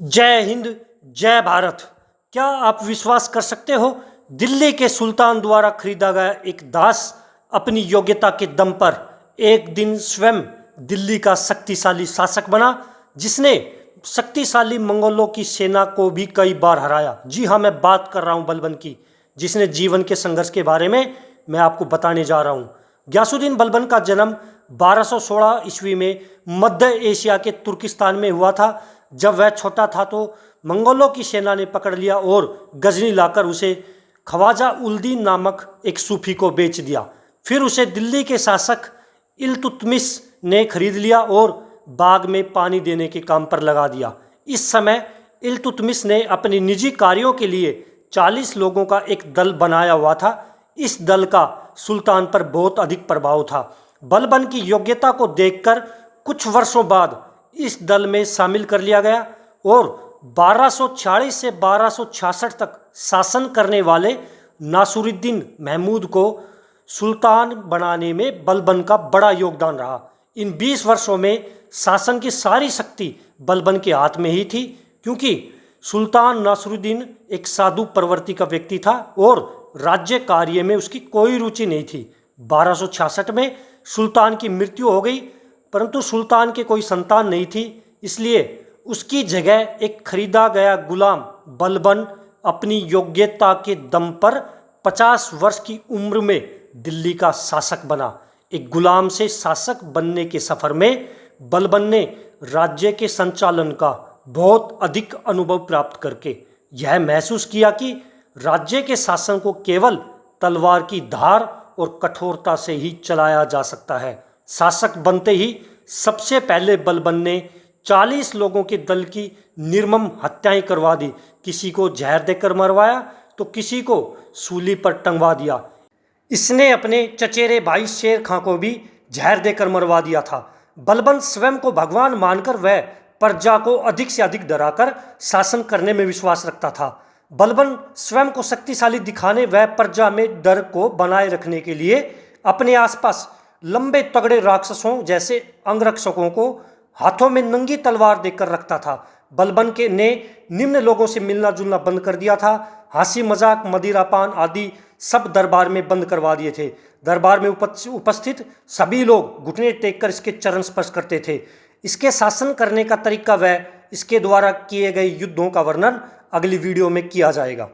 जय हिंद, जय भारत। क्या आप विश्वास कर सकते हो, दिल्ली के सुल्तान द्वारा खरीदा गया एक दास अपनी योग्यता के दम पर एक दिन स्वयं दिल्ली का शक्तिशाली शासक बना, जिसने शक्तिशाली मंगोलों की सेना को भी कई बार हराया। जी हाँ, मैं बात कर रहा हूँ बलबन की, जिसने जीवन के संघर्ष के बारे में मैं आपको बताने जा रहा हूँ। गयासुद्दीन बलबन का जन्म 1216 ईस्वी में मध्य एशिया के तुर्किस्तान में हुआ था। जब वह छोटा था तो मंगोलों की सेना ने पकड़ लिया और गजनी लाकर उसे ख्वाजा उल-दीन नामक एक सूफी को बेच दिया। फिर उसे दिल्ली के शासक इल्तुतमिश ने खरीद लिया और बाग में पानी देने के काम पर लगा दिया। इस समय इल्तुतमिश ने अपने निजी कार्यों के लिए 40 लोगों का एक दल बनाया हुआ था। इस दल का सुल्तान पर बहुत अधिक प्रभाव था। बलबन की योग्यता को देखकर कुछ वर्षों बाद इस दल में शामिल कर लिया गया और 1240 से 1266 तक शासन करने वाले नासुरुद्दीन महमूद को सुल्तान बनाने में बलबन का बड़ा योगदान रहा। इन 20 वर्षों में शासन की सारी शक्ति बलबन के हाथ में ही थी, क्योंकि सुल्तान नासुरुद्दीन एक साधु प्रवृत्ति का व्यक्ति था और राज्य कार्य में उसकी कोई रुचि नहीं थी। 1266 में सुल्तान की मृत्यु हो गई, परंतु सुल्तान के कोई संतान नहीं थी, इसलिए उसकी जगह एक खरीदा गया गुलाम बलबन अपनी योग्यता के दम पर 50 वर्ष की उम्र में दिल्ली का शासक बना। एक गुलाम से शासक बनने के सफर में बलबन ने राज्य के संचालन का बहुत अधिक अनुभव प्राप्त करके यह महसूस किया कि राज्य के शासन को केवल तलवार की धार और कठोरता से ही चलाया जा सकता है। शासक बनते ही सबसे पहले बलबन ने 40 लोगों के दल की निर्मम हत्याएं करवा दी। किसी को जहर देकर मरवाया तो किसी को सूली पर टंगवा दिया। इसने अपने चचेरे भाई शेर खां को भी जहर देकर मरवा दिया था। बलबन स्वयं को भगवान मानकर वह प्रजा को अधिक से अधिक डराकर शासन करने में विश्वास रखता था। बलबन स्वयं को शक्तिशाली दिखाने व प्रजा में डर को बनाए रखने के लिए अपने आसपास लंबे तगड़े राक्षसों जैसे अंगरक्षकों को हाथों में नंगी तलवार देकर रखता था। बलबन के ने निम्न लोगों से मिलना जुलना बंद कर दिया था। हंसी मजाक, मदिरापान आदि सब दरबार में बंद करवा दिए थे। दरबार में उपस्थित सभी लोग घुटने टेक कर इसके चरण स्पर्श करते थे। इसके शासन करने का तरीका व इसके द्वारा किए गए युद्धों का वर्णन अगली वीडियो में किया जाएगा।